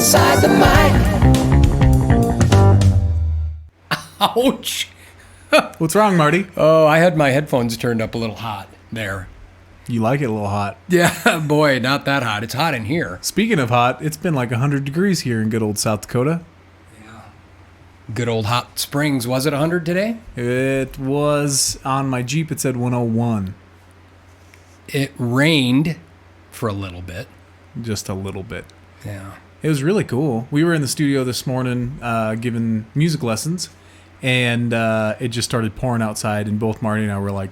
inside the mic. Ouch. What's wrong, Marty? Oh, I had my headphones turned up a little hot there. You like it a little hot. Yeah, boy, not that hot. It's hot in here. Speaking of hot, it's been like 100 degrees here in good old South Dakota. Yeah. Good old Hot Springs. Was it 100 today? It was, on my Jeep, it said 101. It rained for a little bit. Just a little bit. Yeah. It was really cool. We were in the studio this morning giving music lessons, and it just started pouring outside, and both Marty and I were like,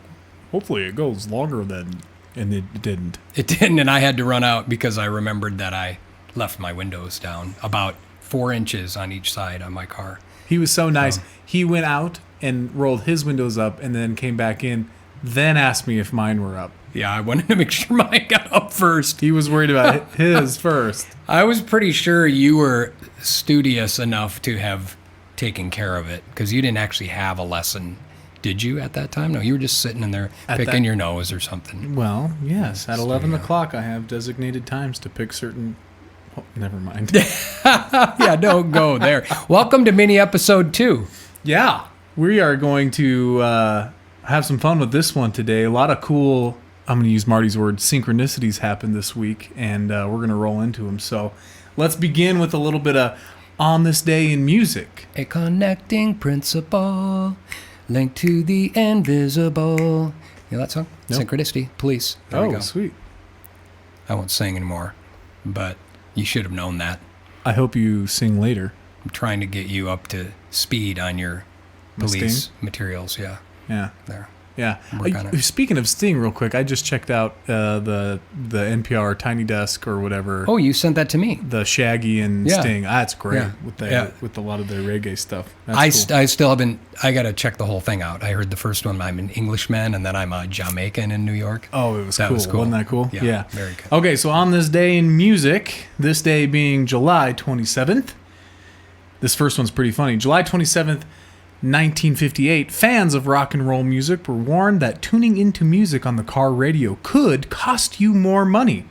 hopefully it goes longer than... And it didn't. It didn't, and I had to run out because I remembered that I left my windows down about 4 inches on each side on my car. He was so nice. He went out and rolled his windows up and then came back in, then asked me if mine were up. Yeah, I wanted to make sure mine got up first. He was worried about his first. I was pretty sure you were studious enough to have taken care of it because you didn't actually have a lesson. Did you at that time? No, you were just sitting in there picking your nose or something. Well, yes. At 11 o'clock, I have designated times to pick certain... Oh, never mind. Yeah, don't go there. Welcome to mini episode 2. Yeah. We are going to have some fun with this one today. A lot of cool, I'm going to use Marty's word, synchronicities happened this week, and we're going to roll into them. So let's begin with a little bit of On This Day in Music. A connecting principle... Linked to the invisible. You know that song? Nope. Synchronicity. Police. There we go. Sweet. I won't sing anymore, but you should have known that. I hope you sing later. I'm trying to get you up to speed on your police materials. Yeah. Yeah. There. Yeah. Work on it. Speaking of Sting, real quick, I just checked out the NPR Tiny Desk or whatever. Oh, you sent that to me. The Shaggy and Sting. That's great with a lot of their reggae stuff. That's cool. I still haven't. I got to check the whole thing out. I heard the first one. I'm an Englishman, and then I'm a Jamaican in New York. Oh, it was cool. Wasn't that cool? Yeah. Very cool. Okay, so on this day in music, this day being July 27th. This first one's pretty funny. July 27th. 1958, fans of rock and roll music were warned that tuning into music on the car radio could cost you more money.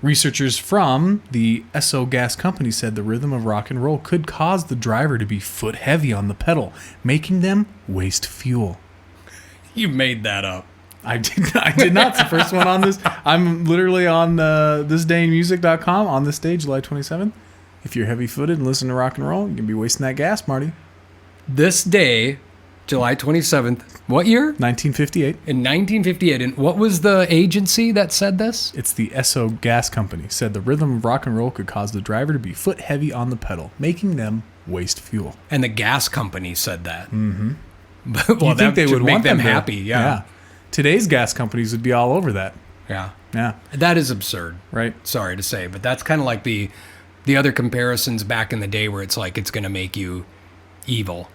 Researchers from the Esso Gas Company said the rhythm of rock and roll could cause the driver to be foot heavy on the pedal, making them waste fuel. You made that up. I did not. It's the first one on this. I'm literally on thisdayinmusic.com on this day, July 27th. If you're heavy-footed and listen to rock and roll, you can be wasting that gas, Marty. This day, July 27th, what year? 1958. In 1958. And what was the agency that said this? It's the Esso Gas Company. Said the rhythm of rock and roll could cause the driver to be foot heavy on the pedal, making them waste fuel. And the gas company said that. Mm-hmm. Well, you think they would make want them to, happy, yeah. Today's gas companies would be all over that. Yeah. Yeah. That is absurd. Right. Sorry to say, but that's kind of like the other comparisons back in the day where it's like it's going to make you evil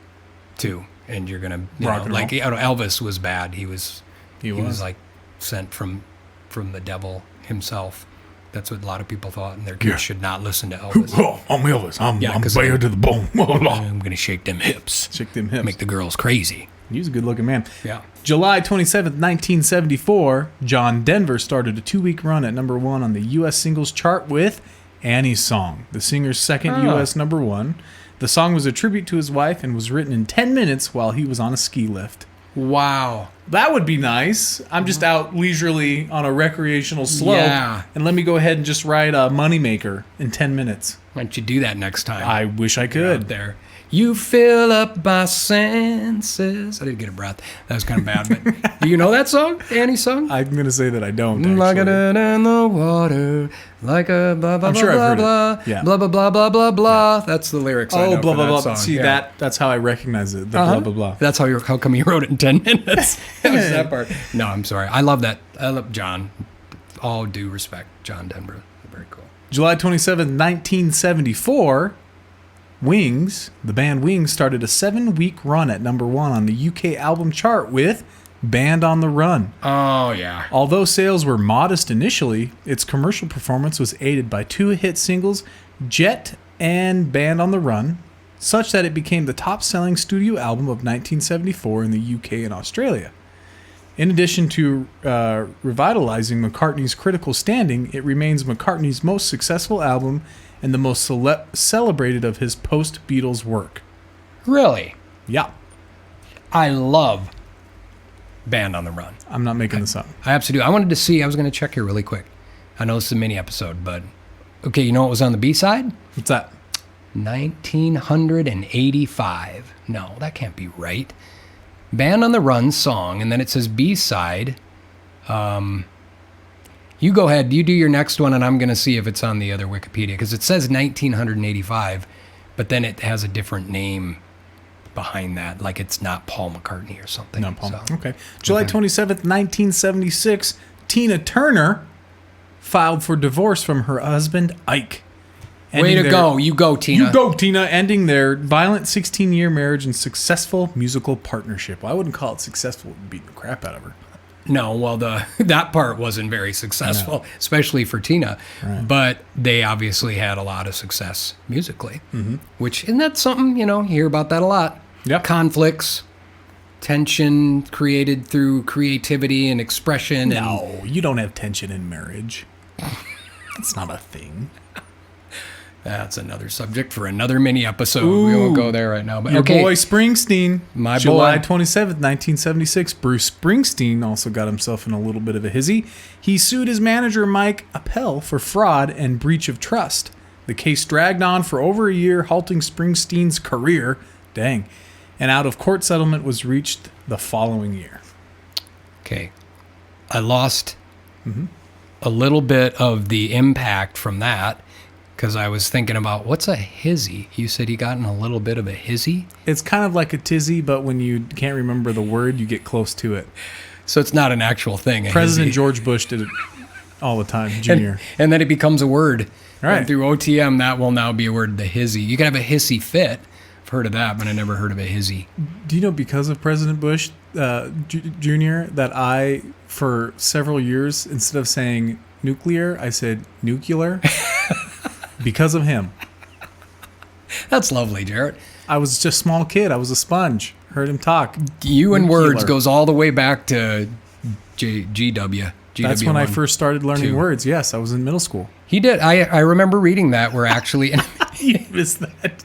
too, and you're gonna like Elvis was bad. He was like sent from the devil himself. That's what a lot of people thought, and their kids should not listen to Elvis. Oh, I'm Elvis. I'm bare to the bone. I'm gonna shake them hips. Make the girls crazy. He's a good looking man. Yeah. July 27th, 1974, John Denver started a 2-week run at number 1 on the U.S. singles chart with Annie's Song, the singer's second U.S. number 1. The song was a tribute to his wife and was written in 10 minutes while he was on a ski lift. Wow. That would be nice. I'm just out leisurely on a recreational slope. Yeah. And let me go ahead and just ride a Moneymaker in 10 minutes. Why don't you do that next time? I wish I could. Out there. You fill up my senses. I didn't get a breath. That was kind of bad. But do you know that song? Annie's song? I'm going to say that I don't, actually. Like a dead in the water, like a blah, blah, I'm blah, sure blah, I've heard blah, it. Yeah. blah, blah, blah, blah, blah, blah. Yeah. That's the lyrics I know blah, for blah, that blah. song. See, that's how I recognize it. The blah, blah, blah. That's how come you wrote it in 10 minutes. That was that part. No, I'm sorry. I love that. I love John. All due respect, John Denver. Very cool. July 27th, 1974... Wings, the band Wings, started a 7-week run at number 1 on the UK album chart with Band on the Run. Oh, yeah. Although sales were modest initially, its commercial performance was aided by 2 hit singles, Jet and Band on the Run, such that it became the top-selling studio album of 1974 in the UK and Australia. In addition to revitalizing McCartney's critical standing, it remains McCartney's most successful album and the most celebrated of his post-Beatles work. Really? Yeah. I love Band on the Run. I'm not making this up. I absolutely do. I wanted to see, I was going to check here really quick. I know this is a mini episode, but okay, you know what was on the B-side? What's that? 1985. No, that can't be right. Band on the Run song, and then it says B-side. You go ahead, you do your next one, and I'm going to see if it's on the other Wikipedia, because it says 1985, but then it has a different name behind that, like it's not Paul McCartney or something. No, Paul. So. Okay. July 27th, 1976, Tina Turner filed for divorce from her husband, Ike. Way to go. You go, Tina. You go, Tina. Ending their violent 16-year marriage and successful musical partnership. Well, I wouldn't call it successful. It would beat the crap out of her. No, well, that part wasn't very successful, especially for Tina. Right. But they obviously had a lot of success musically, which, isn't that something, you hear about that a lot. Yep. Conflicts, tension created through creativity and expression. No, you don't have tension in marriage. That's not a thing. That's another subject for another mini episode. We won't go there right now. But Your okay. boy Springsteen. My July boy. 27th, 1976. Bruce Springsteen also got himself in a little bit of a hizzy. He sued his manager, Mike Appel, for fraud and breach of trust. The case dragged on for over a year, halting Springsteen's career. Dang. An out-of-court settlement was reached the following year. Okay. I lost a little bit of the impact from that, because I was thinking about, what's a hizzy? You said he got in a little bit of a hizzy? It's kind of like a tizzy, but when you can't remember the word, you get close to it. So it's not an actual thing. President hizzy. George Bush did it all the time, Junior. And then it becomes a word. Right. And through OTM, that will now be a word, the hizzy. You can have a hissy fit. I've heard of that, but I never heard of a hizzy. Do you know, because of President Bush Jr., that I, for several years, instead of saying nuclear, I said nuclear? Because of him. That's lovely, Jarrett. I was just a small kid. I was a sponge. Heard him talk. You and Nuclear. words goes all the way back to GW. That's when I GW1. first started learning 2. words. Yes, I was in middle school. He did. I remember reading that. We're actually... You missed that.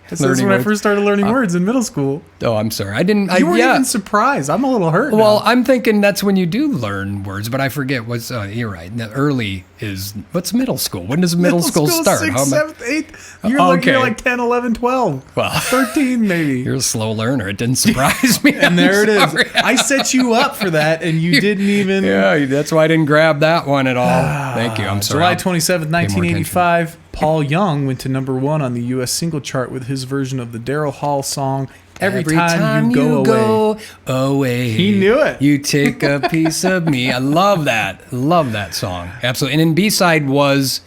That's Learning when I words. first started learning words in middle school. Oh, I'm sorry. I didn't... You weren't even surprised. I'm a little hurt Well, now. I'm thinking that's when you do learn words, but I forget what's... you're right. The early is... What's middle school? When does middle school start? 6th, How am I- 7th, 8th. You're like 10, 11, 12. Well, 13 maybe. you're a slow learner. It didn't surprise me. And there it is. Sorry. I set you up for that, and you didn't even... Yeah, that's why I didn't grab that one at all. Thank you. I'm sorry. July I'll 27th, pay more 1985, Paul Young went to number 1 on the U.S. single chart with his version of the Daryl Hall song, Every Time You Go Away. He knew it. You take a piece of me. I love that. Love that song. Absolutely. And then B-side was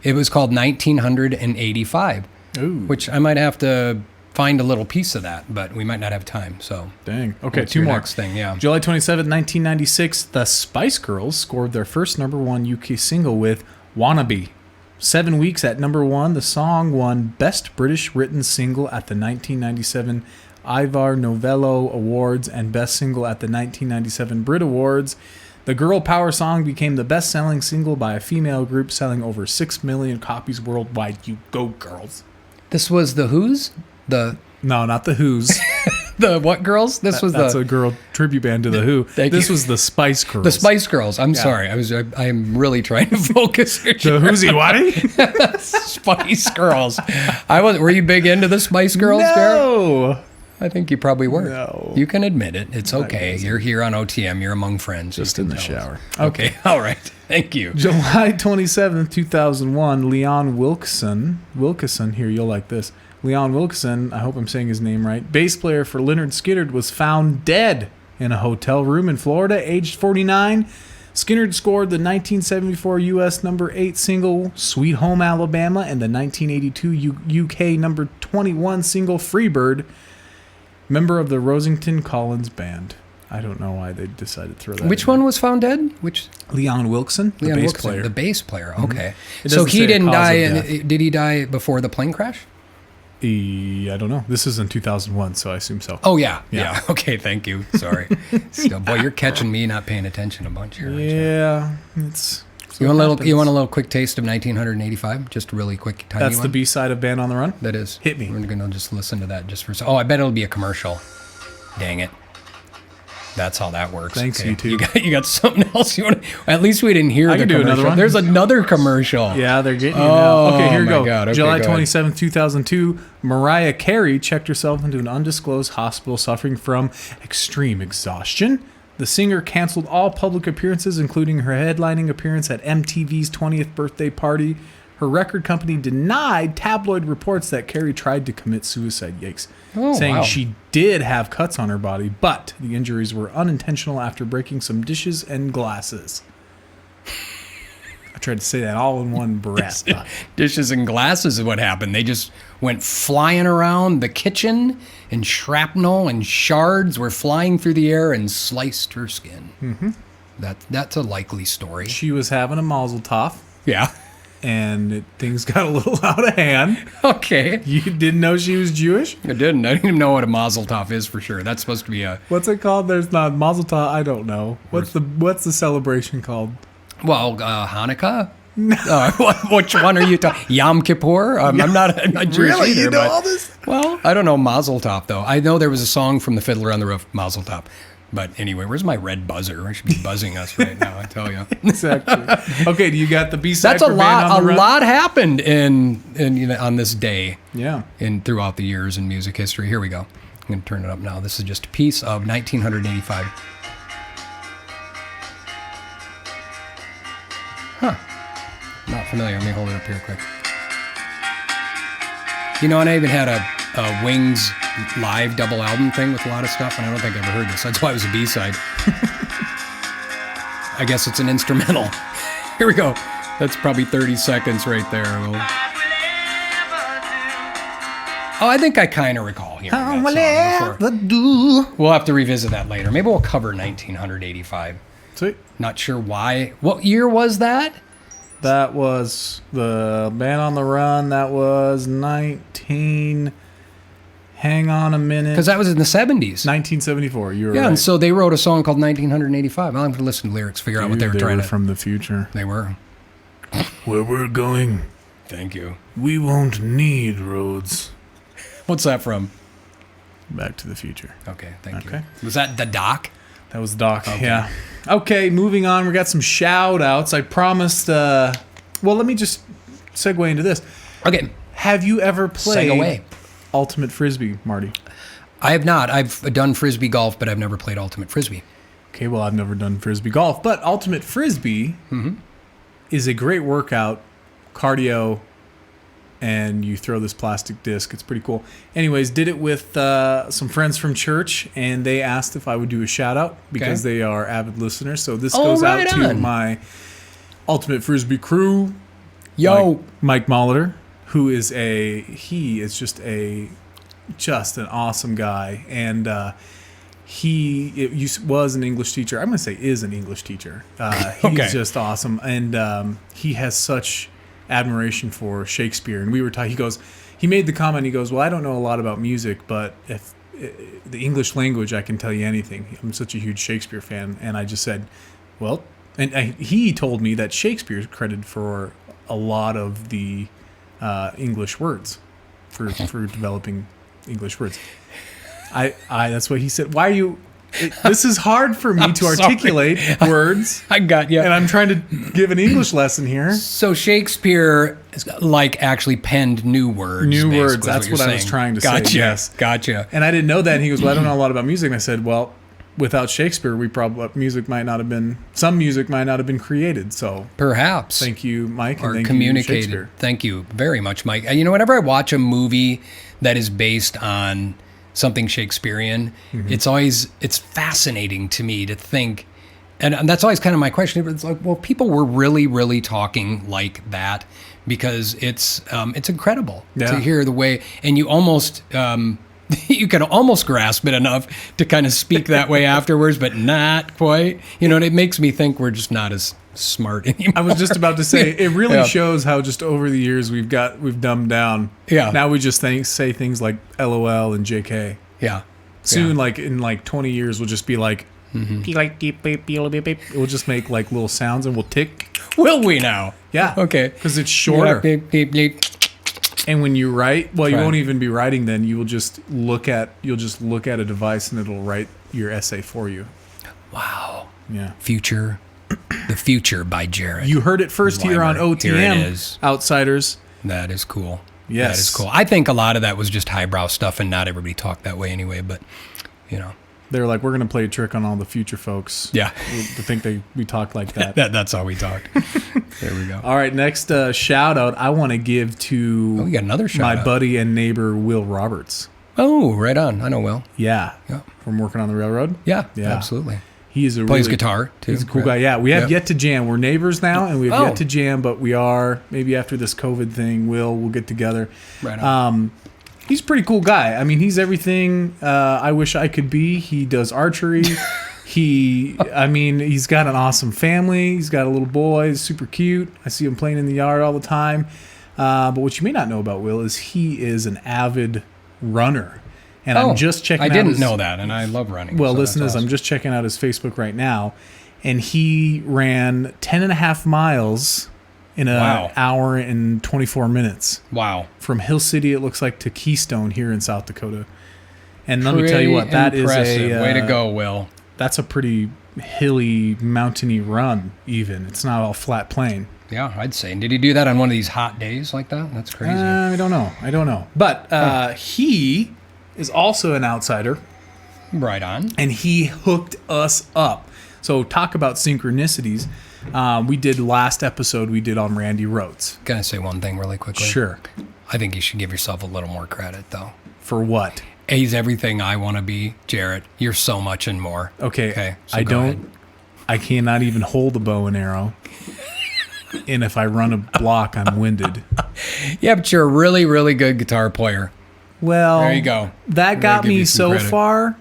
called 1985, Ooh. which I might have to find a little piece of that, but we might not have time. So Dang. Okay, what's 2 your more. next thing, yeah. July 27th, 1996, the Spice Girls scored their first number 1 UK single with Wannabe. 7 weeks at number 1, the song won Best British Written Single at the 1997 Ivor Novello Awards and Best Single at the 1997 Brit Awards. The girl power song became the best-selling single by a female group, selling over 6 million copies worldwide. You go, girls. This was the Who's? No, not the Who's. The what girls? This was That's a girl tribute band to the Who. This was the Spice Girls. The Spice Girls. I'm sorry. I'm really trying to focus here. The Who'sy Waddy? Spice Girls. Were you big into the Spice Girls, Jared? No. I think you probably were. No. You can admit it. It's okay. You're here on OTM. You're among friends. Just You in can the tell us. shower. Okay. All right. Thank you. July 27th, 2001, Leon Wilkeson, here, you'll like this. Leon Wilkeson, I hope I'm saying his name right, bass player for Lynyrd Skynyrd, was found dead in a hotel room in Florida, aged 49. Skynyrd scored the 1974 U.S. number 8 single Sweet Home Alabama and the 1982 UK number 21 single Freebird, member of the Rosington Collins Band. I don't know why they decided to throw that Which in one there. was found dead? Which Leon Wilkeson, the Leon bass Wilkeson, player. The bass player. Okay. It So doesn't say he a didn't cause die. of And did he die before the plane crash? I don't know. This is in 2001, so I assume so. Oh yeah. Yeah. Okay. Thank you. Sorry. Still, boy, you're catching me not paying attention a bunch here. aren't you? Yeah, it's So you want a little quick taste of 1985? Just a really quick, tiny one? That's the B-side of Band on the Run? That is. Hit me. We're going to just listen to that just for a second. Oh, I bet it'll be a commercial. Dang it. That's how that works. Thanks, YouTube. You got something else you want to... At least we didn't hear I the can do commercial. another one. There's another commercial. Yeah, they're getting you now. Okay, here we go. God. Okay, July go ahead. 27th, 2002, Mariah Carey checked herself into an undisclosed hospital suffering from extreme exhaustion. The singer canceled all public appearances, including her headlining appearance at MTV's 20th birthday party. Her record company denied tabloid reports that Carey tried to commit suicide, saying she did have cuts on her body, but the injuries were unintentional after breaking some dishes and glasses. I tried to say that all in one breath. Dishes and glasses is what happened. They just went flying around the kitchen, and shrapnel and shards were flying through the air and sliced her skin. Mm-hmm. That's a likely story. She was having a mazel tov. Yeah. And things got a little out of hand. Okay. You didn't know she was Jewish? I didn't even know what a mazel tov is for sure. That's supposed to be a... What's it called? There's not mazel tov. I don't know. What's the celebration called? Well, Hanukkah? No. Which one are you talking? Yom Kippur? I'm not Jewish really? either. You know all this? Well, I don't know mazel tov though. I know there was a song from the Fiddler on the Roof, mazel tov. But anyway, where's my red buzzer? I should be buzzing us right now, I tell you. Exactly. Okay, do you got the B-side? That's a lot. A lot happened in on this day. Yeah. Throughout the years in music history. Here we go. I'm going to turn it up now. This is just a piece of 1985. Huh. Not familiar. Let me hold it up here quick. And I even had a Wings live double album thing with a lot of stuff, and I don't think I ever heard this. That's why it was a B-side. I guess it's an instrumental. Here we go. That's probably 30 seconds right there. I think I kind of recall hearing that song before. We'll have to revisit that later. Maybe we'll cover 1985. Sweet. Not sure why. What year was that? That was the Band on the Run. That was 19... Hang on a minute. Because that was in the 70s. 1974. You were right. Yeah, and so they wrote a song called 1985. I'll have to listen to lyrics, figure out what they were trying to... from the future. They were. Where we're going. Thank you. We won't need roads. What's that from? Back to the Future. Okay, thank you. Was that the doc? That was Doc, yeah. Okay, moving on. We got some shout-outs. I promised... well, let me just segue into this. Okay. Have you ever played... Segue. Ultimate Frisbee, Marty? I have not. I've done Frisbee golf, but I've never played Ultimate Frisbee. Okay, well, I've never done Frisbee golf, but Ultimate Frisbee is a great workout, cardio, and you throw this plastic disc. It's pretty cool. Anyways, did it with some friends from church, and they asked if I would do a shout-out because they are avid listeners. So this goes out to my Ultimate Frisbee crew. Yo! Mike Molitor. Who is just an awesome guy, and he was an English teacher. I'm going to say is an English teacher. He's just awesome, and he has such admiration for Shakespeare. And we were talking. He made the comment. He goes, "Well, I don't know a lot about music, but if the English language, I can tell you anything. I'm such a huge Shakespeare fan." And I just said, "Well," and he told me that Shakespeare is credited for a lot of the English words for developing English words. That's what he said. Why are you? This is hard for me to articulate words. I got you. And I'm trying to give an English lesson here. So Shakespeare, actually penned new words. New words. That's what I was trying to say. Yes. Gotcha. And I didn't know that. And he goes, "Well, I don't know a lot about music." And I said, "Well, without Shakespeare, some music might not have been created." So perhaps. Thank you, Mike. Or and thank communicated. you, Shakespeare. Thank you very much, Mike. Whenever I watch a movie that is based on something Shakespearean, it's fascinating to me to think, and that's always kind of my question. It's like, well, people were really, really talking like that because it's incredible to hear the way, and you almost. You can almost grasp it enough to kind of speak that way afterwards, but not quite. And it makes me think we're just not as smart anymore. I was just about to say, it really shows how just over the years we've dumbed down. Yeah. Now we just say things like LOL and JK. Yeah. Soon, in 20 years, we'll just be like, we'll just make little sounds and we'll tick. Will we now? Yeah. Okay. Because it's shorter. Beep, beep, beep. And when you write, well, you Right. won't even be writing then. You'll just look at a device and it'll write your essay for you. Wow. Yeah. The Future by Jarrett. You heard it first here on Weimer. OTM, Here it is. Outsiders. That is cool. Yes. That is cool. I think a lot of that was just highbrow stuff, and not everybody talked that way anyway, but, you know. They were like, we're going to play a trick on all the future folks. Yeah. To think we talk like that. That's how we talked. There we go. All right, next shout out I want to give to we got another shout my out. buddy and neighbor Will Roberts. Oh, right on. I know Will. Yeah. Yeah. From working on the railroad. Yeah, Yeah. absolutely. He is Plays guitar, too. He's a cool guy. Yeah, we have yet to jam. We're neighbors now, and we have Oh. yet to jam, but we are, maybe after this COVID thing, we'll get together. Right on. He's a pretty cool guy. I mean, he's everything I wish I could be. He does archery. He's got an awesome family. He's got a little boy. He's super cute. I see him playing in the yard all the time. But what you may not know about Will is he is an avid runner. And I'm just checking out I didn't know that, and I love running. Well, so listen to that's this. I'm awesome. just checking out his Facebook right now. And he ran 10 and a half miles in an hour and 24 minutes. Wow. From Hill City, it looks like, to Keystone here in South Dakota. And let me tell you what, that is a... way to go, Will. That's a pretty hilly, mountainy run, even. It's not all flat plain. Yeah, I'd say. And did he do that on one of these hot days like that? That's crazy. I don't know. But he is also an outsider. Right on. And he hooked us up. So talk about synchronicities. We did last episode we did on Randy Rhoads. Can I say one thing really quickly? Sure. I think you should give yourself a little more credit, though. For what? He's everything I want to be, Jarrett. You're so much and more. Okay. So go ahead. I cannot even hold a bow and arrow. And if I run a block, I'm winded. Yeah, but you're a really, really good guitar player. Well, There you go. That got give me you some so credit. far.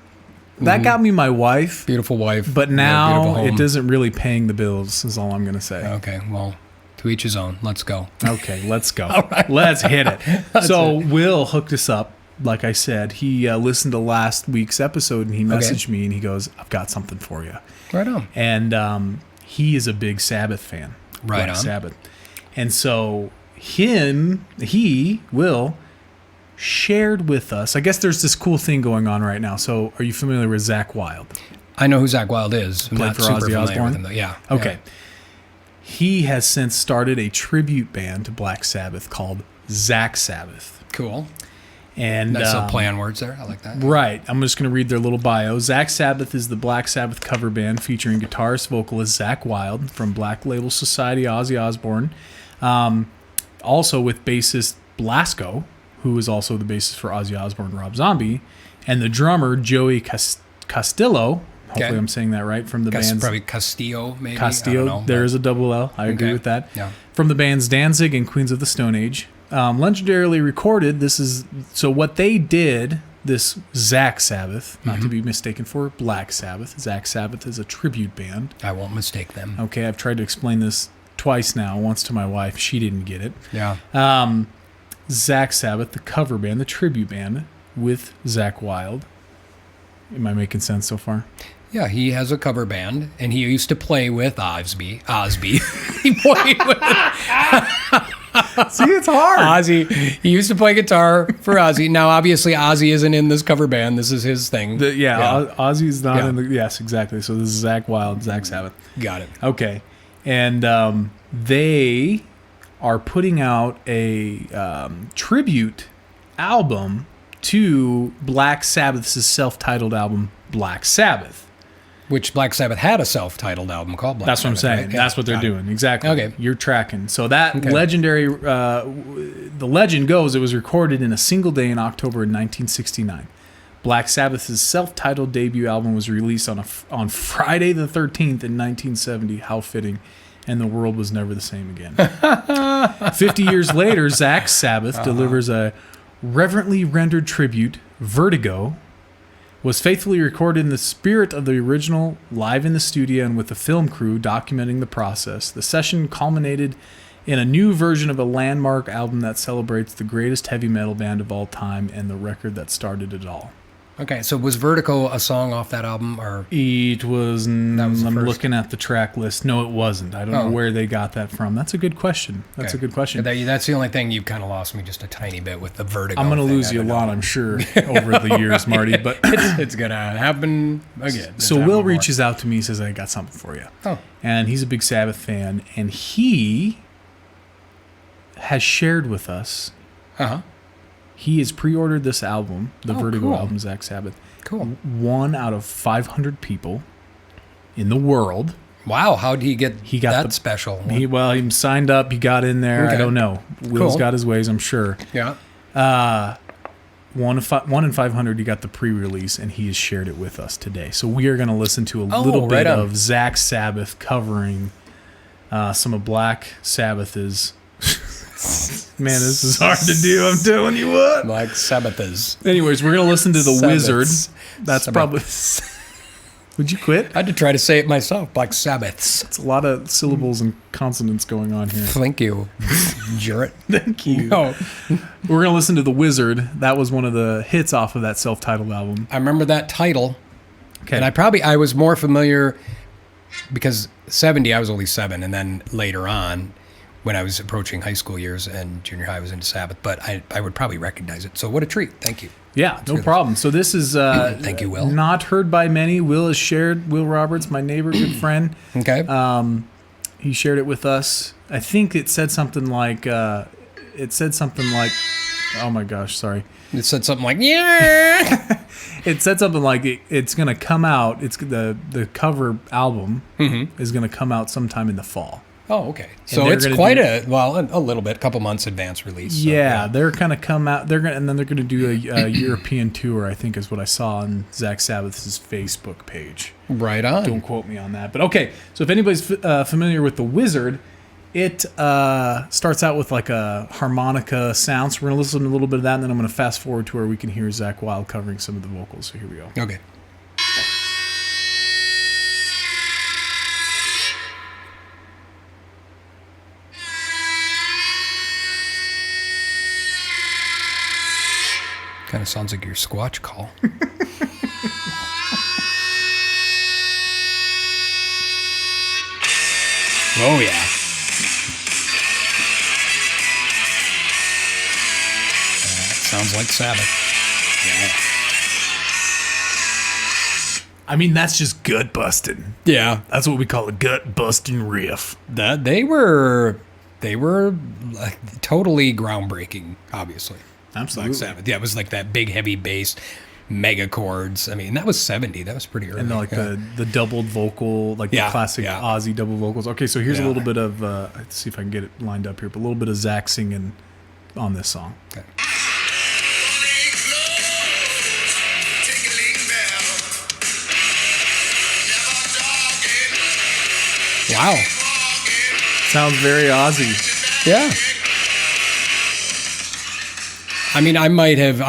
That got me my wife. Beautiful wife. But Yeah, now beautiful home. it doesn't really paying the bills, is all I'm going to say. Okay, well, to each his own. Let's go. Okay, let's go. right. Let's hit it. So Will hooked us up. Like I said, he listened to last week's episode and he messaged me and he goes, I've got something for you. Right on. And he is a big Sabbath fan. Right Black on. Sabbath. And so Will, shared with us, I guess there's this cool thing going on right now. So are you familiar with Zakk Wylde? I know who Zakk Wylde is. I'm Played not for super Ozzy familiar Osbourne? with him, though. Yeah. Okay. He has since started a tribute band to Black Sabbath called Zack Sabbath. Cool. And Nice little play on words there. I like that. Right. I'm just going to read their little bio. Zack Sabbath is the Black Sabbath cover band featuring guitarist vocalist Zakk Wylde from Black Label Society, Ozzy Osbourne. Also with bassist Blasco, who is also the bassist for Ozzy Osbourne and Rob Zombie, and the drummer Joey Castillo. Hopefully I'm saying that right. From the band's... Probably Castillo, maybe. Castillo. I don't know, There but- is a double L. I agree Okay. with that. Yeah. From the bands Danzig and Queens of the Stone Age. Legendarily recorded, so what they did, this Zack Sabbath, not to be mistaken for Black Sabbath. Zack Sabbath is a tribute band. I won't mistake them. Okay, I've tried to explain this twice now, once to my wife. She didn't get it. Yeah. Zack Sabbath, the cover band, the tribute band with Zakk Wylde. Am I making sense so far? Yeah, he has a cover band, and he used to play with Osby. He played with See, it's hard. Ozzy. He used to play guitar for Ozzy. Now, obviously, Ozzy isn't in this cover band. This is his thing. Ozzy's not Yeah. in the... Yes, exactly. So this is Zakk Wylde, Zack Sabbath. Got it. Okay. And they are putting out a tribute album to Black Sabbath's self-titled album, Black Sabbath. Which Black Sabbath had a self-titled album called Black That's what I'm Sabbath, saying. right? That's what they're Got it. doing. Exactly. Okay. You're tracking. So that Okay. legendary... the legend goes it was recorded in a single day in October in 1969. Black Sabbath's self-titled debut album was released on Friday the 13th in 1970. How fitting. And the world was never the same again. 50 years later, Zack Sabbath delivers a reverently rendered tribute, Vertigo, was faithfully recorded in the spirit of the original, live in the studio and with the film crew documenting the process. The session culminated in a new version of a landmark album that celebrates the greatest heavy metal band of all time and the record that started it all. Okay, so was Vertigo a song off that album, or It was. was the I'm first? looking at the track list. No, it wasn't. I don't know where they got that from. That's a good question. That's a good question. That's the only thing you've kind of lost me just a tiny bit with the Vertigo. I'm going to thing. lose I you a don't lot, know. I'm sure, over the years, Marty. But It's gonna happen again. so Will reaches out to me, says, "I got something for you." Oh, And he's a big Sabbath fan, and he has shared with us. He has pre-ordered this album, the Vertigo cool. album, Zack Sabbath. Cool. 1 out of 500 people in the world. Wow, how did he get got that the- special? He signed up. He got in there. Okay. I don't know. Will's Cool. got his ways, I'm sure. Yeah. 1 in 500. He got the pre-release, and he has shared it with us today. So we are going to listen to a little right bit on. of Zack Sabbath covering some of Black Sabbath's. Man, this is hard to do. I'm telling you what. Like Sabbath's. Anyways, we're gonna listen to the Sabbaths. Wizard. That's Sabbath. probably. Would you quit? I had to try to say it myself, like Sabbaths. It's a lot of syllables and consonants going on here. Thank you, Jarrett. Thank you. No, We're gonna listen to the Wizard. That was one of the hits off of that self-titled album. I remember that title, Okay. and I was more familiar because 70 I was only 7, and then later on, when I was approaching high school years and junior high, I was into Sabbath, but I would probably recognize it. So what a treat! Thank you. Yeah, no problem. So this is Thank you, Will. not heard by many. Will has shared. Will Roberts, my neighbor, good friend. Okay. He shared it with us. I think it said something like. Oh my gosh, sorry. It said something like, yeah. It said something like it's going to come out. It's the cover album is going to come out sometime in the fall. Oh, okay. So they're it's gonna quite do- a little bit, couple months advance release. So, Yeah, they're going to come out. And then they're going to do a European tour. I think is what I saw on Zack Sabbath's Facebook page. Right on. Don't quote me on that. But okay, so if anybody's familiar with the Wizard, it starts out with like a harmonica sound. So we're going to listen to a little bit of that, and then I'm going to fast forward to where we can hear Zakk Wylde covering some of the vocals. So here we go. Okay. Kind of sounds like your Squatch call. Oh, yeah. That sounds like Sabbath. I mean, that's just gut busting. Yeah. That's what we call a gut busting riff. That they were like, totally groundbreaking, obviously. Absolutely. Black Sabbath. Yeah, it was like that big heavy bass, mega chords. I mean, that was 70. That was pretty early. And like the doubled vocal, like the Yeah, classic yeah. Ozzy double vocals. Okay, so here's a Yeah. little bit of, let's see if I can get it lined up here, but a little bit of Zakk singing on this song. Okay. Wow. Sounds very Ozzy. Yeah. I mean, I might have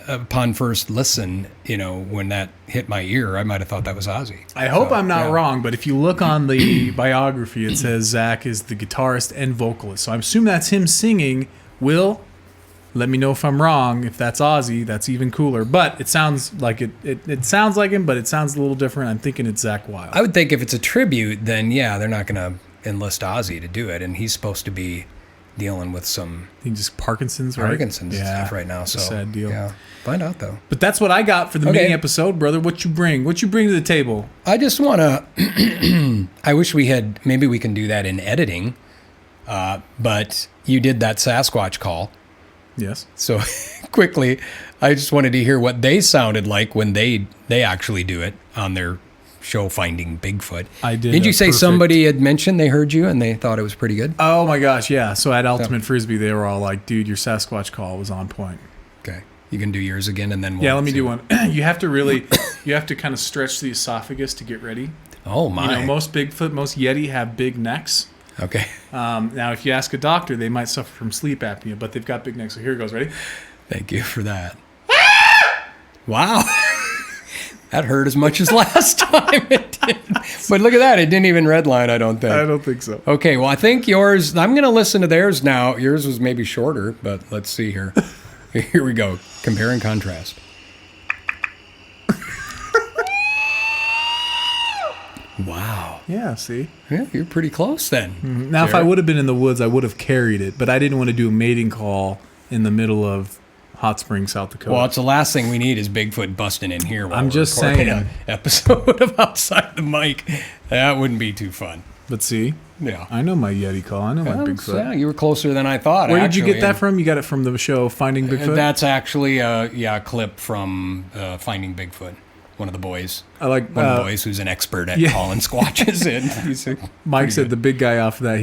upon first listen, when that hit my ear, I might have thought that was Ozzy. I hope So, I'm not yeah. wrong, but if you look on the biography, it says Zakk is the guitarist and vocalist. So I assume that's him singing. Will, let me know if I'm wrong. If that's Ozzy, that's even cooler. But it sounds like it sounds like him, but it sounds a little different. I'm thinking it's Zakk Wylde. I would think if it's a tribute, then yeah, they're not going to enlist Ozzy to do it, and he's supposed to be dealing with some I think just Parkinson's, right? Parkinson's stuff right now. So sad deal. Yeah, find out though. But that's what I got for the Okay. mini episode, brother. What you bring? What you bring to the table? I just want to. I wish maybe we can do that in editing, but you did that Sasquatch call. Yes. So quickly, I just wanted to hear what they sounded like when they actually do it on their show Finding Bigfoot. I did. Did you say perfect- somebody had mentioned they heard you and they thought it was pretty good? Oh my gosh, yeah. So at Ultimate Frisbee, they were all like, "Dude, your Sasquatch call was on point." Okay, you can do yours again and then we'll Yeah, let me see. do one. You have to kind of stretch the esophagus to get ready. Oh my. Most Bigfoot, most Yeti have big necks. Okay. Now, if you ask a doctor, they might suffer from sleep apnea, but they've got big necks. So here it goes. Ready? Thank you for that. Wow. That hurt as much as last time it did. But look at that. It didn't even redline, I don't think. I don't think so. Okay, well, I think yours, I'm going to listen to theirs now. Yours was maybe shorter, but let's see here. Here we go. Compare and contrast. Wow. Yeah, see? Yeah, you're pretty close then. Now, if I would have been in the woods, I would have carried it, but I didn't want to do a mating call in the middle of Hot Springs, South Dakota. Well, it's the last thing we need is Bigfoot busting in here while I'm just recording saying. an episode of Outside the Mic. That wouldn't be too fun. But see, Yeah. I know my Yeti call. I know my Bigfoot. Yeah, you were closer than I thought. Where did you get that from? You got it from the show Finding Bigfoot? That's actually a clip from Finding Bigfoot. One of the boys. I like one of the boys who's an expert at calling squatches in. Mike said the big guy off of that,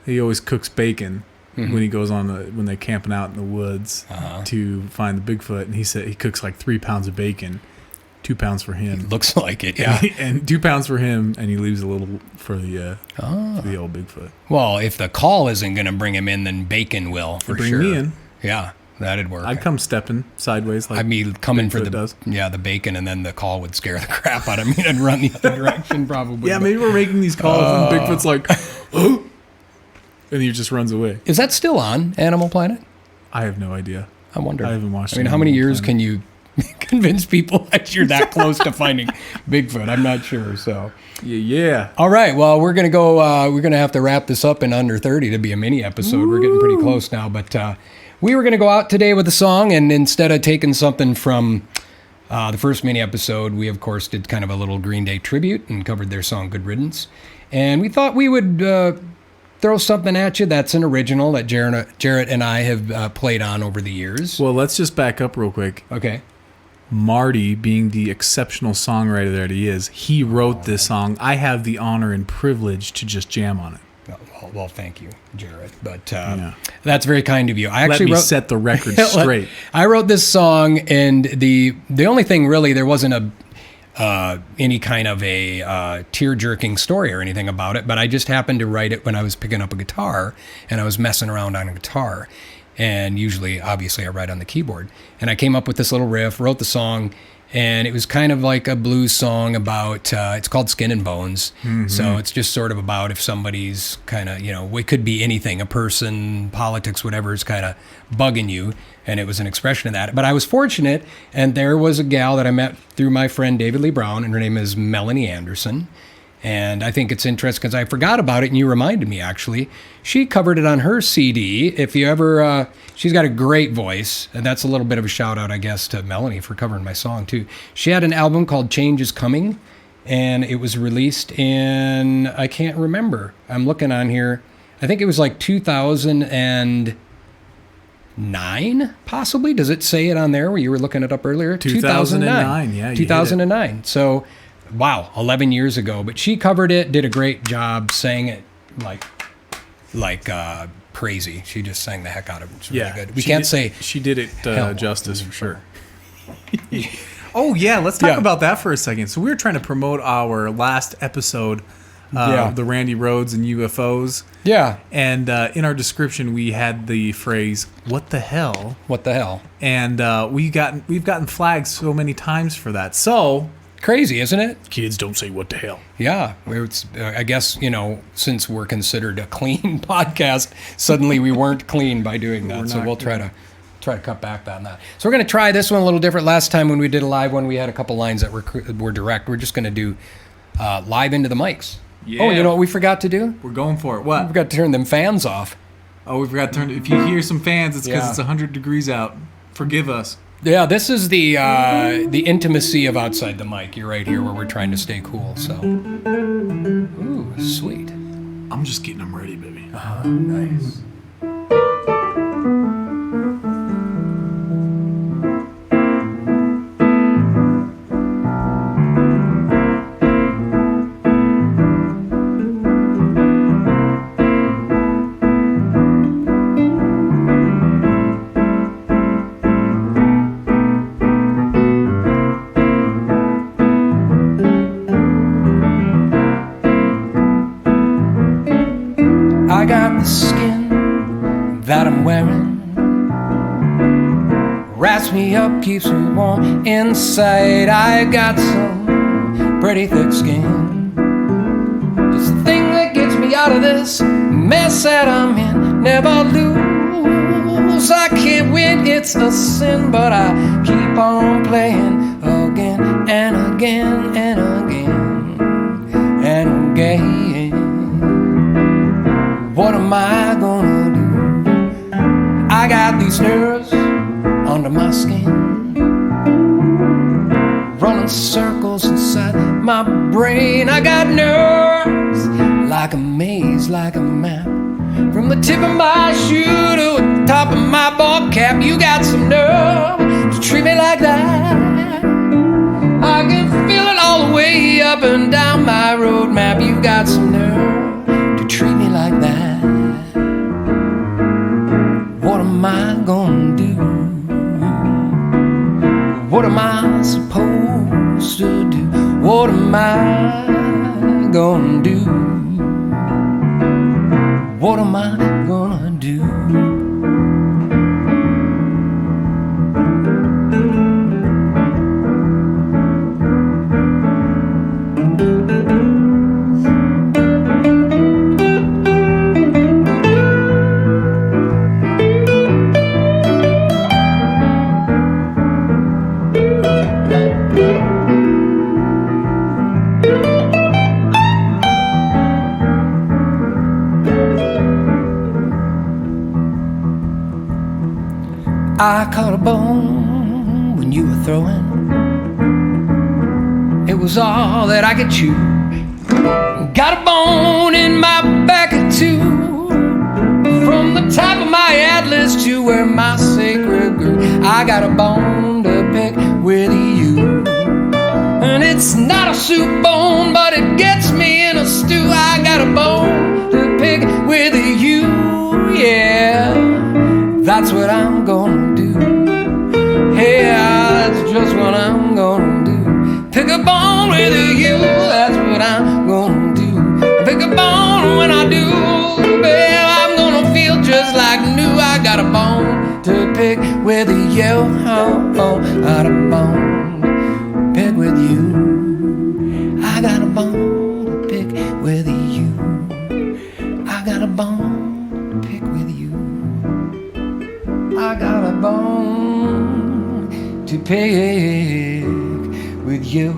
he always cooks bacon when he goes when they're camping out in the woods to find the Bigfoot, and he said he cooks like 3 pounds of bacon, 2 pounds for him. Looks like it, yeah. And 2 pounds for him, and he leaves a little for the old Bigfoot. Well, if the call isn't going to bring him in, then bacon will for bring sure. me in. Yeah, that'd work. I'd come stepping sideways like I'd be coming Bigfoot for the bacon, and then the call would scare the crap out of me and run the other direction probably. Yeah, maybe we're making these calls and Bigfoot's like, oh, and he just runs away. Is that still on Animal Planet? I have no idea. I wonder. I haven't watched it. I mean, how many years can you convince people that you're that close to finding Bigfoot? I'm not sure. So yeah. All right. Well, we're gonna go. We're gonna have to wrap this up in under 30 to be a mini episode. Woo! We're getting pretty close now, but we were gonna go out today with a song, and instead of taking something from the first mini episode, we of course did kind of a little Green Day tribute and covered their song "Good Riddance," and we thought we would throw something at you that's an original that Jarrett and I have played on over the years. Well, let's just back up real quick. Okay. Marty, being the exceptional songwriter that he is, he wrote this song. I have the honor and privilege to just jam on it. Well, thank you, Jarrett. But that's very kind of you. I actually set the record straight. I wrote this song, and the only thing really, there wasn't any kind of a tear-jerking story or anything about it, but I just happened to write it when I was picking up a guitar, and I was messing around on a guitar. And usually, obviously, I write on the keyboard. And I came up with this little riff, wrote the song, and it was kind of like a blues song about, it's called Skin and Bones. Mm-hmm. So it's just sort of about if somebody's kind of, it could be anything, a person, politics, whatever is kind of bugging you. And it was an expression of that. But I was fortunate, and there was a gal that I met through my friend David Lee Brown, and her name is Melanie Anderson. And I think it's interesting because I forgot about it, and you reminded me, actually. She covered it on her CD. If you ever, she's got a great voice, and that's a little bit of a shout out, I guess, to Melanie for covering my song, too. She had an album called Change is Coming, and it was released in, I can't remember. I'm looking on here. I think it was like 2009, possibly. Does it say it on there where you were looking it up earlier? 2009, yeah. 2009. So, wow, 11 years ago. But she covered it, did a great job, sang it like crazy. She just sang the heck out of it. It's really good. She did it justice for sure. Oh, yeah, let's talk about that for a second. So we were trying to promote our last episode of the Randy Rhoads and UFOs. Yeah. And in our description, we had the phrase, "What the hell?" What the hell? And we've gotten flagged so many times for that. So crazy, isn't it? Kids don't say what the hell. Yeah. It's, I guess, since we're considered a clean podcast, suddenly we weren't clean by doing that. So we'll try to cut back on that. So we're going to try this one a little different. Last time when we did a live one, we had a couple lines that were direct. We're just going to do live into the mics. Yeah. Oh, you know what we forgot to do? We're going for it. What? We forgot to turn them fans off. Oh, we forgot to turn. If you hear some fans, it's because it's 100 degrees out. Forgive us. Yeah, this is the intimacy of Outside the Mic. You're right here where we're trying to stay cool. So, ooh, sweet. I'm just getting them ready, baby. Oh, nice. I got the skin that I'm wearing, wraps me up, keeps me warm inside. I got some pretty thick skin, just the thing that gets me out of this mess that I'm in. Never lose, I can't win, it's a sin, but I keep on playing again and again and again. I got these nerves under my skin, running circles inside my brain. I got nerves like a maze, like a map, from the tip of my shoe to the top of my ball cap. You got some nerve to treat me like that. I can feel it all the way up and down my road map. You got some nerve to treat me like that. What am I gonna do? What am I supposed to do? What am I gonna do? What am I gonna do? I caught a bone when you were throwing. It was all that I could chew. Got a bone in my back too, from the top of my atlas to where my sacred grew. I got a bone to pick with you, and it's not a soup bone, but it gets me in a stew. I got a bone to pick with you, yeah. That's what I'm gonna do. Hey, that's just what I'm gonna do. Pick a bone with you, that's what I'm gonna do. Pick a bone when I do, babe, I'm gonna feel just like new. I got a bone to pick with you. Oh, oh, got a bone to pick with you. I got a bone to pick with you. I got a bone to pick with you. I got a bone to pick with you.